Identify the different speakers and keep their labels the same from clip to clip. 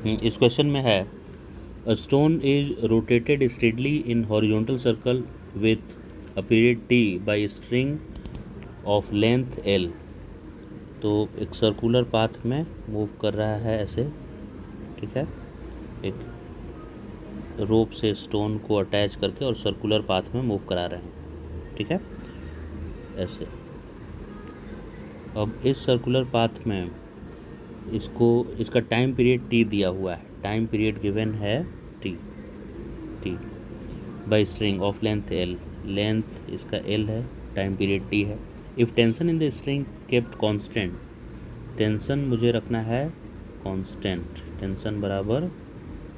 Speaker 1: इस क्वेश्चन में है a stone is rotated steadily in horizontal circle with a period T by string of length L. तो एक circular path में move कर रहा है ऐसे, ठीक है, एक रोप से स्टोन को अटैच करके और सर्कुलर पाथ में मूव करा रहे हैं, ठीक है, ऐसे। अब इस सर्कुलर पाथ में इसका टाइम पीरियड टी दिया हुआ है, टाइम पीरियड गिवन है T T by string of length L, length इसका एल है, टाइम पीरियड टी है। If tension in the string kept constant, tension मुझे रखना है कांस्टेंट, टेंशन बराबर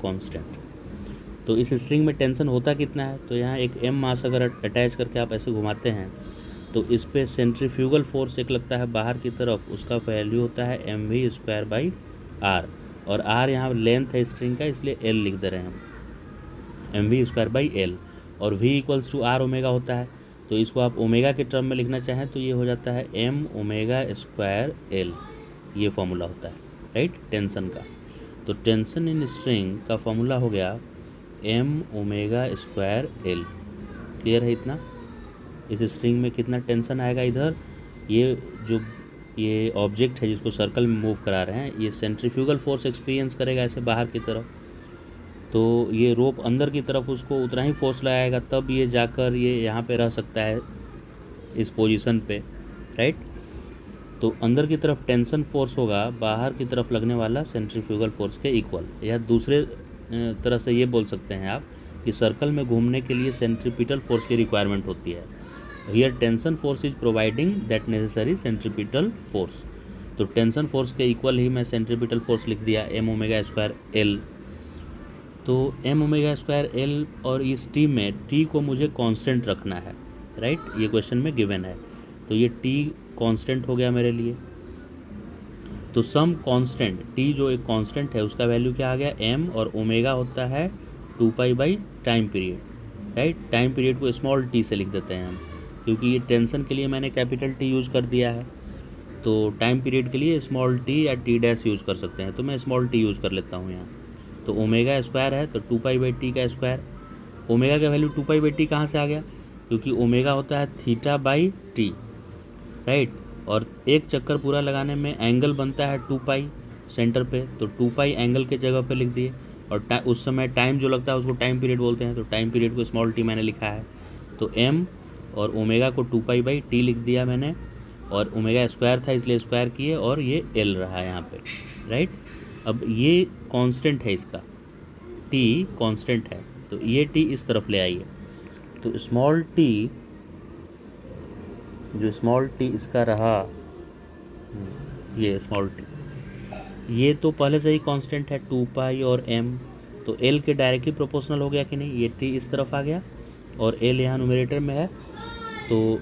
Speaker 1: कांस्टेंट। तो इस स्ट्रिंग में टेंशन होता कितना है, तो यहाँ एक एम मास अगर अटैच करके आप ऐसे घुमाते हैं तो इस पर सेंट्रीफ्यूगल फोर्स एक लगता है बाहर की तरफ, उसका वैल्यू होता है M V square by R, और आर यहाँ लेंथ है स्ट्रिंग का इसलिए एल लिख दे रहे हैं हम, M V square by L, और V equals to R omega होता है। तो इसको आप ओमेगा के टर्म में लिखना चाहें तो ये हो जाता है एम ओमेगा स्क्वायर एल, ये फॉर्मूला होता है, राइट, टेंशन का। तो टेंशन इन स्ट्रिंग का फॉर्मूला हो गया M omega square L. Clear है इतना? इस स्ट्रिंग में कितना टेंशन आएगा इधर, ये ऑब्जेक्ट है जिसको सर्कल में मूव करा रहे हैं, ये सेंट्रीफ्यूगल फोर्स एक्सपीरियंस करेगा ऐसे बाहर की तरफ, तो ये रोप अंदर की तरफ उसको उतना ही फोर्स लगाएगा, तब ये जाकर ये यहाँ पे रह सकता है इस पोजीशन पे, राइट। तो अंदर की तरफ टेंशन फोर्स होगा बाहर की तरफ लगने वाला सेंट्रीफ्यूगल फोर्स के इक्वल, या दूसरे तरह से ये बोल सकते हैं आप कि सर्कल में घूमने के लिए सेंट्रीपिटल फोर्स की रिक्वायरमेंट होती है। Here tension force is providing that necessary centripetal force. तो टेंशन फोर्स के इक्वल ही मैं सेंट्रीपिटल फोर्स लिख दिया एम ओमेगा स्क्वायर एल। तो एम ओमेगा स्क्वायर एल, और इस टी में टी को मुझे कांस्टेंट रखना है, राइट, ये क्वेश्चन में गिवन है। तो ये टी कांस्टेंट हो गया मेरे लिए। तो सम कांस्टेंट टी जो एक कांस्टेंट है उसका वैल्यू क्या आ गया एम, और ओमेगा होता है 2 pi by time period, right. Time period को स्मॉल टी से लिख देते हैं हम, क्योंकि ये टेंशन के लिए मैंने कैपिटल टी यूज़ कर दिया है, तो टाइम पीरियड के लिए स्मॉल टी या टी डैश यूज़ कर सकते हैं, तो मैं स्मॉल टी यूज़ कर लेता हूँ यहाँ। तो ओमेगा स्क्वायर है तो 2 पाई बाई टी का स्क्वायर, ओमेगा का वैल्यू 2 पाई बाई टी कहाँ से आ गया, क्योंकि ओमेगा होता है थीटा बाई टी, राइट, और एक चक्कर पूरा लगाने में एंगल बनता है 2 पाई सेंटर पे, तो 2 पाई एंगल के जगह पे लिख दिए, और उस समय टाइम जो लगता है उसको टाइम पीरियड बोलते हैं, तो टाइम पीरियड को स्मॉल टी मैंने लिखा है। तो एम और ओमेगा को 2 पाई बाई टी लिख दिया मैंने, और ओमेगा स्क्वायर था इसलिए स्क्वायर किए, और ये एल रहा यहाँ पे, राइट। अब ये कांस्टेंट है, इसका टी कांस्टेंट है, तो ये टी इस तरफ ले आइए। तो स्मॉल टी, जो स्मॉल टी इसका रहा, ये स्मॉल टी, ये तो पहले से ही कांस्टेंट है 2 पाई और एम, तो एल के डायरेक्टली प्रोपोर्शनल हो गया कि नहीं, ये टी इस तरफ आ गया और एल यहाँ न्यूमरेटर में है, तो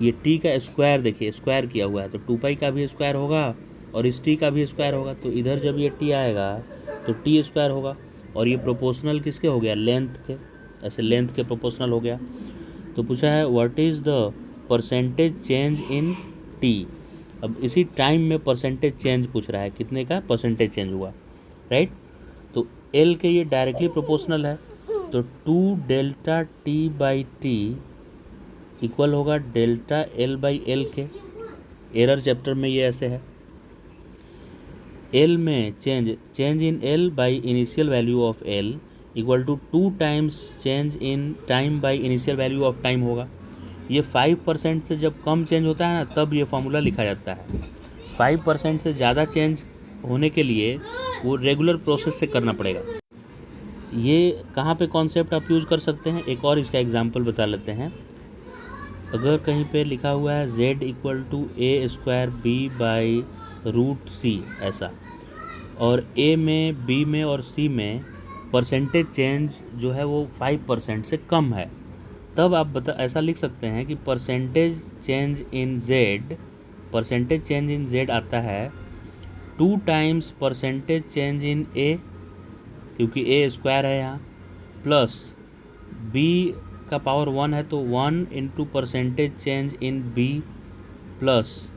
Speaker 1: ये टी का स्क्वायर देखिए स्क्वायर किया हुआ है, तो 2 पाई का भी स्क्वायर होगा और इस टी का भी स्क्वायर होगा, तो इधर जब ये टी आएगा तो टी स्क्वायर होगा, और ये प्रोपोर्शनल किसके हो गया, लेंथ के, ऐसे लेंथ के प्रोपोर्शनल हो गया। तो पूछा है what is the percentage change in T. अब इसी टाइम में परसेंटेज चेंज पूछ रहा है, कितने का परसेंटेज चेंज हुआ, राइट। तो एल के ये डायरेक्टली प्रोपोर्शनल है, तो 2 delta T by T equal होगा डेल्टा एल बाई एल के। एरर चैप्टर में ये ऐसे है, एल में change in L by initial value of L equal to 2 times change in time by initial value of time होगा। ये 5% से जब कम चेंज होता है ना तब ये फॉर्मूला लिखा जाता है, 5% से ज़्यादा चेंज होने के लिए वो रेगुलर प्रोसेस से करना पड़ेगा। ये कहाँ पे कॉन्सेप्ट आप यूज़ कर सकते हैं, एक और इसका एग्जांपल बता लेते हैं। अगर कहीं पे लिखा हुआ है z equal to A square B by root C ऐसा, और a में b में और c में परसेंटेज चेंज जो है वो 5% से कम है, तब आप ऐसा लिख सकते हैं कि परसेंटेज चेंज इन z आता है 2 times percentage change in a, क्योंकि a स्क्वायर है यहाँ, प्लस b का पावर 1 है तो 1 into percentage change in b, plus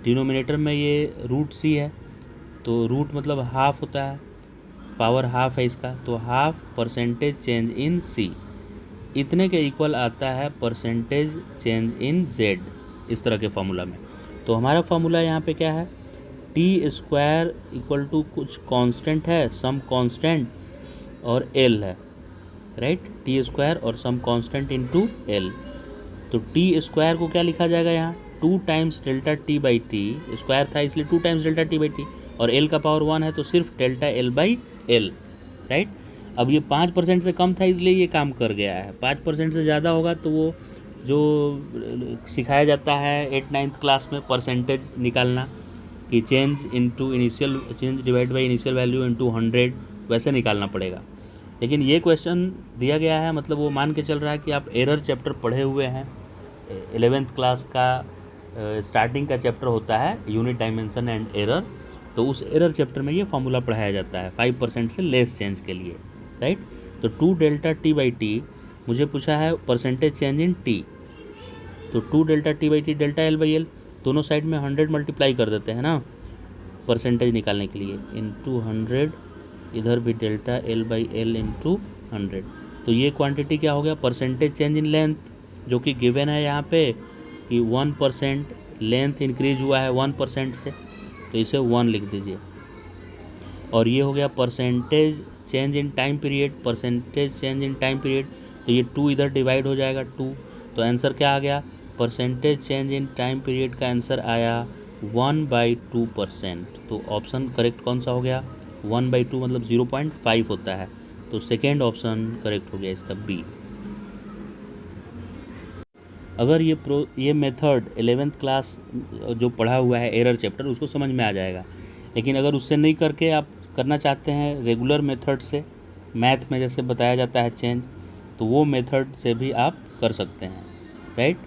Speaker 1: denominator में ये रूट सी है, तो रूट मतलब हाफ होता है, पावर हाफ है इसका, तो हाफ परसेंटेज चेंज इन सी इतने के इक्वल आता है परसेंटेज चेंज इन जेड, इस तरह के फार्मूला में। तो हमारा फार्मूला यहाँ पे क्या है, टी स्क्वायर इक्वल टू कुछ कांस्टेंट है, सम कांस्टेंट और एल है, राइट, टी स्क्वायर और सम कांस्टेंट इनटू एल। तो टी स्क्वायर को क्या लिखा जाएगा यहाँ, 2 times delta T by T, square था इसलिए 2 times delta T by T, और एल का पावर 1 है तो सिर्फ delta L by L, right. अब ये 5% से कम था इसलिए ये काम कर गया है, 5% से ज़्यादा होगा तो वो जो सिखाया जाता है 8-9th क्लास में परसेंटेज निकालना कि change into initial change divide by initial value into 100, वैसे निकालना पड़ेगा। लेकिन ये क्वेश्चन दिया गया है, मतलब वो मान के चल रहा है कि आप एरर चैप्टर पढ़े हुए हैं, 11th क्लास का स्टार्टिंग का चैप्टर होता है यूनिट डायमेंशन एंड एरर, तो उस एरर चैप्टर में ये फार्मूला पढ़ाया जाता है 5% से लेस चेंज के लिए, राइट। तो 2 डेल्टा टी बाई टी मुझे पूछा है परसेंटेज चेंज इन टी, तो 2 delta T by T delta L by L, दोनों साइड में 100 मल्टीप्लाई कर देते हैं ना परसेंटेज निकालने के लिए, इनटू 100, इधर भी delta L by L into 100। तो ये क्वांटिटी क्या हो गया, परसेंटेज चेंज इन लेंथ, जो कि गिवन है यहाँ पे कि 1% लेंथ इंक्रीज हुआ है 1% से, तो इसे 1 लिख दीजिए। और ये हो गया percentage change in time period, percentage change in time period, तो ये 2 इधर डिवाइड हो जाएगा 2, तो आंसर क्या आ गया, percentage change in time period का आंसर आया 1/2%। तो ऑप्शन करेक्ट कौन सा हो गया, 1/2 मतलब 0.5 होता है, तो सेकेंड ऑप्शन करेक्ट हो गया इसका बी। अगर ये मेथड 11th क्लास जो पढ़ा हुआ है एरर चैप्टर उसको समझ में आ जाएगा, लेकिन अगर उससे नहीं करके आप करना चाहते हैं रेगुलर मेथड से, मैथ में जैसे बताया जाता है चेंज, तो वो मेथड से भी आप कर सकते हैं, राइट।